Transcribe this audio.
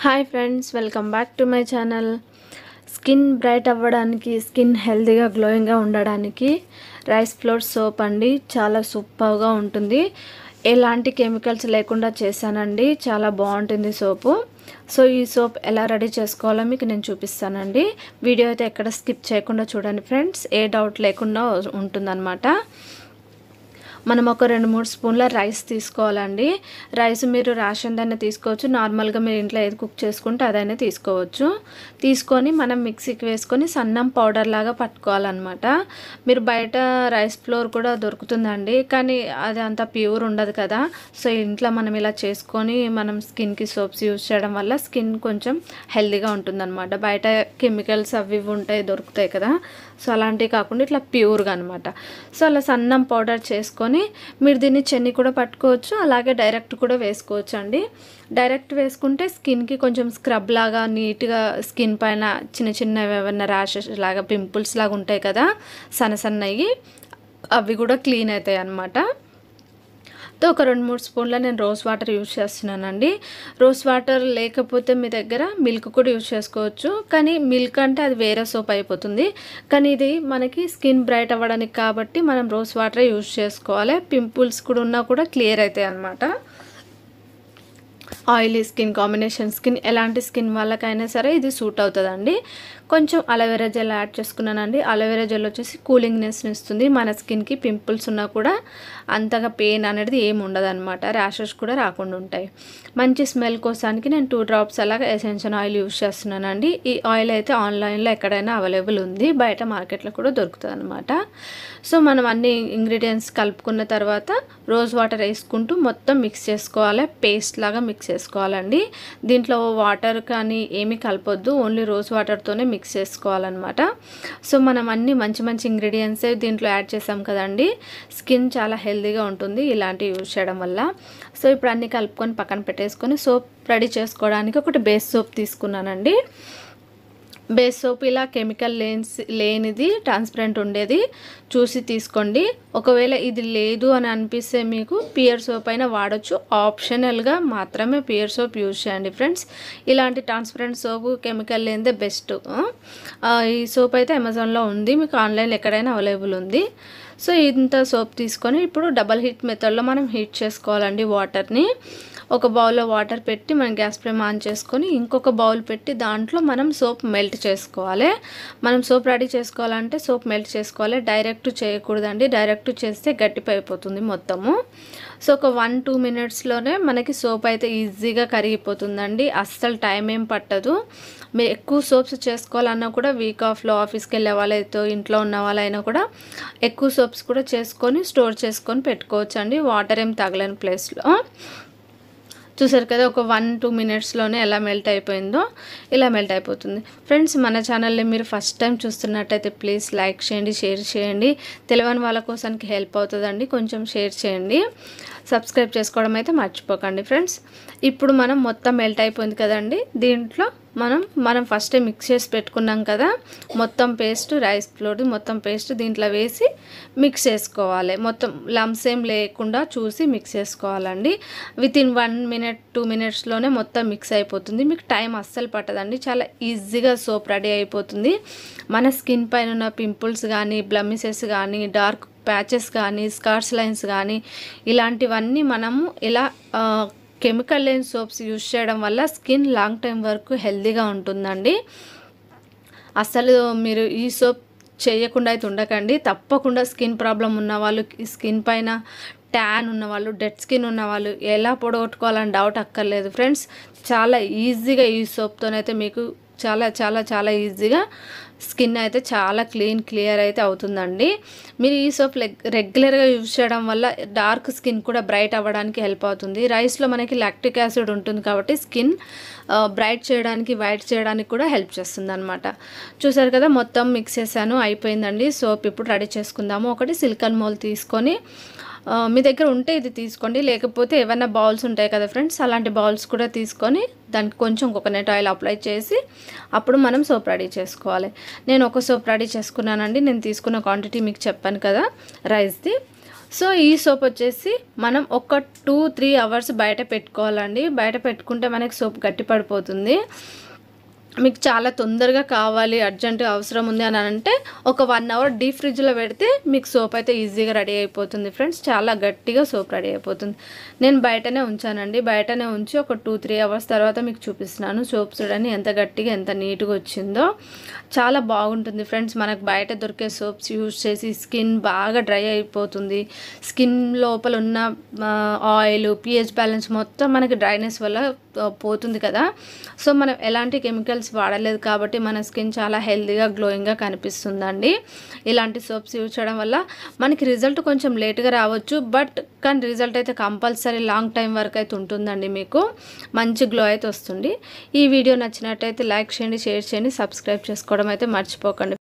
Hi friends, welcome back to my channel. Skin bright అవ్వడానికి, skin హెల్తీగా గ్లోయింగ్గా ఉండడానికి rice flour soap అండి. చాలా సూపర్గా ఉంటుంది. ఎలాంటి కెమికల్స్ లేకుండా చేశానండి. చాలా బాగుంటుంది సోపు. సో ఈ సోప్ ఎలా రెడీ చేసుకోవాలో మీకు నేను చూపిస్తానండి. వీడియో అయితే ఎక్కడ స్కిప్ చేయకుండా చూడండి ఫ్రెండ్స్. ఏ డౌట్ లేకుండా ఉంటుందన్నమాట. మనం ఒక 2-3 స్పూన్ల రైస్ తీసుకోవాలండి. రైస్ మీరు రేషన్ దాన్ని తీసుకోవచ్చు, నార్మల్గా మీరు ఇంట్లో ఏది కుక్ చేసుకుంటే అదైనా తీసుకోవచ్చు. తీసుకొని మనం మిక్సీకి వేసుకొని సన్నం పౌడర్ లాగా పట్టుకోవాలన్నమాట. మీరు బయట రైస్ ఫ్లోర్ కూడా దొరుకుతుందండి, కానీ అది అంత ప్యూర్ ఉండదు కదా. సో ఇంట్లో మనం ఇలా చేసుకొని మనం స్కిన్కి సోప్స్ యూజ్ చేయడం వల్ల స్కిన్ కొంచెం హెల్తీగా ఉంటుందన్నమాట. బయట కెమికల్స్ అవి ఉంటాయి, దొరుకుతాయి కదా. సో అలాంటివి కాకుండా ఇట్లా ప్యూర్గా అనమాట. సో అలా సన్నం పౌడర్ చేసుకొని మీరు దీన్ని చెన్ని కూడా పట్టుకోవచ్చు, అలాగే డైరెక్ట్ కూడా వేసుకోవచ్చు అండి. డైరెక్ట్ వేసుకుంటే స్కిన్కి కొంచెం స్క్రబ్ లాగా నీట్గా స్కిన్ పైన చిన్న చిన్నవి ఏమైనా ర్యాషెస్ లాగా పింపుల్స్ లాగా ఉంటాయి కదా, సన్నవి, అవి కూడా క్లీన్ అవుతాయి అన్నమాట. ఒక 2-3 స్పూన్ల నేను రోజ్ వాటర్ యూజ్ చేస్తున్నానండి. రోజ్ వాటర్ లేకపోతే మీ దగ్గర మిల్క్ కూడా యూజ్ చేసుకోవచ్చు, కానీ మిల్క్ అంటే అది వేరే సోప్ అయిపోతుంది. కానీ ఇది మనకి స్కిన్ బ్రైట్ అవ్వడానికి కాబట్టి మనం రోజ్ వాటర్ యూజ్ చేసుకోవాలి. పింపుల్స్ కూడా ఉన్నా కూడా క్లియర్ అవుతాయి అన్నమాట. ఆయిలీ స్కిన్, కాంబినేషన్ స్కిన్, ఎలాంటి స్కిన్ వాళ్ళకైనా సరే ఇది సూట్ అవుతుందండి. కొంచెం అలోవెరా జెల్ యాడ్ చేసుకున్నానండి. అలోవెరా జెల్ వచ్చేసి కూలింగ్నెస్ని ఇస్తుంది. మన స్కిన్కి పింపుల్స్ ఉన్నా కూడా అంతగా పెయిన్ అనేది ఏమి ఉండదు అనమాట. ర్యాషెస్ కూడా రాకుండా ఉంటాయి. మంచి స్మెల్ కోసానికి నేను 2 డ్రాప్స్ అలాగా ఎసెన్షియల్ ఆయిల్ యూజ్ చేస్తున్నానండి. ఈ ఆయిల్ అయితే ఆన్లైన్లో ఎక్కడైనా అవైలబుల్ ఉంది, బయట మార్కెట్లో కూడా దొరుకుతుంది అనమాట. సో మనం అన్ని ఇంగ్రీడియంట్స్ కలుపుకున్న తర్వాత రోజ్ వాటర్ వేసుకుంటూ మొత్తం మిక్స్ చేసుకోవాలి. పేస్ట్ లాగా మిక్స్ చేసుకోవాలండి. దీంట్లో వాటర్ కానీ ఏమీ కలపొద్దు, ఓన్లీ రోజ్ వాటర్తోనే మిక్స్ చేసుకోవాలన్నమాట. సో మనం అన్ని మంచి ఇంగ్రీడియంట్స్ దీంట్లో యాడ్ చేసాం కదండి. స్కిన్ చాలా హెల్తీగా ఉంటుంది ఇలాంటివి యూజ్ చేయడం వల్ల. సో ఇప్పుడు అన్నీ కలుపుకొని పక్కన పెట్టేసుకొని సోప్ రెడీ చేసుకోవడానికి ఒకటి బేస్ సోప్ తీసుకున్నానండి. బేస్ సోప్ ఇలా కెమికల్ లేనిది ట్రాన్స్పరెంట్ ఉండేది చూసి తీసుకోండి. ఒకవేళ ఇది లేదు అని అనిపిస్తే మీకు పియర్ సోప్ అయినా వాడచ్చు. ఆప్షనల్గా మాత్రమే పియర్ సోప్ యూజ్ చేయండి ఫ్రెండ్స్. ఇలాంటి ట్రాన్స్పరెంట్ సోపు కెమికల్ లేనిదే బెస్ట్. ఈ సోప్ అయితే అమెజాన్లో ఉంది, మీకు ఆన్లైన్లో ఎక్కడైనా అవైలబుల్ ఉంది. సో ఇంత సోప్ తీసుకొని ఇప్పుడు డబల్ హీట్ మెథడ్లో మనం హీట్ చేసుకోవాలండి వాటర్ని. ఒక బౌల్లో వాటర్ పెట్టి మనం గ్యాస్ ఫ్లేమ్ ఆన్ చేసుకొని ఇంకొక బౌల్ పెట్టి దాంట్లో మనం సోప్ మెల్ట్ చేసుకోవాలి. మనం సోప్ రెడీ చేసుకోవాలంటే సోప్ మెల్ట్ చేసుకోవాలి, డైరెక్ట్ చేయకూడదండి. డైరెక్ట్ చేస్తే గట్టిపైపోతుంది మొత్తము. సో ఒక 1-2 మినిట్స్లోనే మనకి సోప్ అయితే ఈజీగా కరిగిపోతుందండి. అస్సలు టైం ఏం పట్టదు. మీరు ఎక్కువ సోప్స్ చేసుకోవాలన్నా కూడా వీక్ ఆఫ్లో ఆఫీస్కి వెళ్ళే వాళ్ళైతే ఇంట్లో ఉన్న వాళ్ళైనా కూడా ఎక్కువ సోప్స్ కూడా చేసుకొని స్టోర్ చేసుకొని పెట్టుకోవచ్చు అండి, వాటర్ ఏం తగలని ప్లేస్లో. చూసారు కదా, ఒక 1-2 మినిట్స్లోనే ఎలా మెల్ట్ అయిపోయిందో ఇలా మెల్ట్ అయిపోతుంది. ఫ్రెండ్స్, మన ఛానల్ని మీరు ఫస్ట్ టైం చూస్తున్నట్టయితే ప్లీజ్ లైక్ చేయండి, షేర్ చేయండి. తెలియని వాళ్ళ కోసానికి హెల్ప్ అవుతుందండి, కొంచెం షేర్ చేయండి. సబ్స్క్రైబ్ చేసుకోవడం అయితే మర్చిపోకండి ఫ్రెండ్స్. ఇప్పుడు మనం మొత్తం మెల్ట్ అయిపోయింది కదండి. దీంట్లో మనం ఫస్టే మిక్స్ చేసి పెట్టుకున్నాం కదా మొత్తం పేస్ట్, రైస్ ఫ్లోర్ది మొత్తం పేస్ట్ దీంట్లో వేసి మిక్స్ చేసుకోవాలి. మొత్తం లమ్స్ ఏం లేకుండా చూసి మిక్స్ చేసుకోవాలండి. వితిన్ 1-2 మినిట్స్లోనే మొత్తం మిక్స్ అయిపోతుంది. మీకు టైం అస్సలు పట్టదండి, చాలా ఈజీగా సోప్ రెడీ అయిపోతుంది. మన స్కిన్ పైన ఉన్న పింపుల్స్ కానీ, బ్లమిసెస్ కానీ, డార్క్ ప్యాచెస్ కానీ, స్కార్స్ లైన్స్ కానీ ఇలాంటివన్నీ మనము ఇలా కెమికల్ లేని సోప్స్ యూజ్ చేయడం వల్ల స్కిన్ లాంగ్ టైం వరకు హెల్తీగా ఉంటుందండి. అసలు మీరు ఈ సోప్ చేయకుండా అయితే ఉండకండి. తప్పకుండా స్కిన్ ప్రాబ్లం ఉన్నవాళ్ళు, స్కిన్ పైన ట్యాన్ ఉన్నవాళ్ళు, డెడ్ స్కిన్ ఉన్నవాళ్ళు ఎలా పొడగొట్టుకోవాలని డౌట్ అక్కర్లేదు ఫ్రెండ్స్. చాలా ఈజీగా ఈ సోప్తోనైతే మీకు చాలా ఈజీగా స్కిన్ అయితే చాలా క్లియర్ అయితే అవుతుందండి. మీరు ఈ సోప్ రెగ్యులర్గా యూజ్ చేయడం వల్ల డార్క్ స్కిన్ కూడా బ్రైట్ అవ్వడానికి హెల్ప్ అవుతుంది. రైస్లో మనకి లాక్టిక్ యాసిడ్ ఉంటుంది కాబట్టి స్కిన్ బ్రైట్ చేయడానికి, వైట్ చేయడానికి కూడా హెల్ప్ చేస్తుంది అనమాట. చూసారు కదా, మొత్తం మిక్స్ చేశాను, అయిపోయిందండి సోప్. ఇప్పుడు రెడీ చేసుకుందాము. ఒకటి సిలికాన్ మౌల్ తీసుకొని, మీ దగ్గర ఉంటే ఇది తీసుకోండి, లేకపోతే ఏమైనా బౌల్స్ ఉంటాయి కదా ఫ్రెండ్స్, అలాంటి బౌల్స్ కూడా తీసుకొని దానికి కొంచెం కోకోనట్ ఆయిల్ అప్లై చేసి అప్పుడు మనం సోప్ రెడీ చేసుకోవాలి. నేను ఒక సోప్ రెడీ చేసుకున్నానండి. నేను తీసుకున్న క్వాంటిటీ మీకు చెప్పాను కదా రైస్ది. సో ఈ సోప్ వచ్చేసి మనం ఒక 2-3 అవర్స్ బయట పెట్టుకోవాలండి. బయట పెట్టుకుంటే మనకి సోప్ గట్టి పడిపోతుంది. మీకు చాలా తొందరగా కావాలి, అర్జెంటుగా అవసరం ఉంది అని అంటే ఒక 1 అవర్ డీప్ ఫ్రిడ్జ్లో పెడితే మీకు సోప్ అయితే ఈజీగా రెడీ అయిపోతుంది ఫ్రెండ్స్. చాలా గట్టిగా సోప్ రెడీ అయిపోతుంది. నేను బయటనే ఉంచానండి. బయటనే ఉంచి ఒక 2-3 అవర్స్ తర్వాత మీకు చూపిస్తున్నాను. సోప్ చూడండి ఎంత గట్టిగా ఎంత నీట్గా వచ్చిందో. చాలా బాగుంటుంది ఫ్రెండ్స్. మనకు బయట దొరికే సోప్స్ యూజ్ చేసి స్కిన్ బాగా డ్రై అయిపోతుంది. స్కిన్ లోపల ఉన్న ఆయిల్, pH బ్యాలెన్స్ మొత్తం మనకి డ్రైనెస్ వల్ల పోతుంది కదా. సో మనం ఎలాంటి కెమికల్స్ వాడలేదు కాబట్టి మన స్కిన్ చాలా హెల్తీగా గ్లోయింగ్గా కనిపిస్తుందండి. ఇలాంటి సోప్స్ యూజ్ చేయడం వల్ల మనకి రిజల్ట్ కొంచెం లేట్గా రావచ్చు, కానీ రిజల్ట్ అయితే కంపల్సరీ లాంగ్ టైం వరకు అయితే ఉంటుందండి. మీకు మంచి గ్లో అయితే వస్తుంది. ఈ వీడియో నచ్చినట్టయితే లైక్ చేయండి, షేర్ చేయండి, సబ్స్క్రైబ్ చేసుకోవడం అయితే మర్చిపోకండి.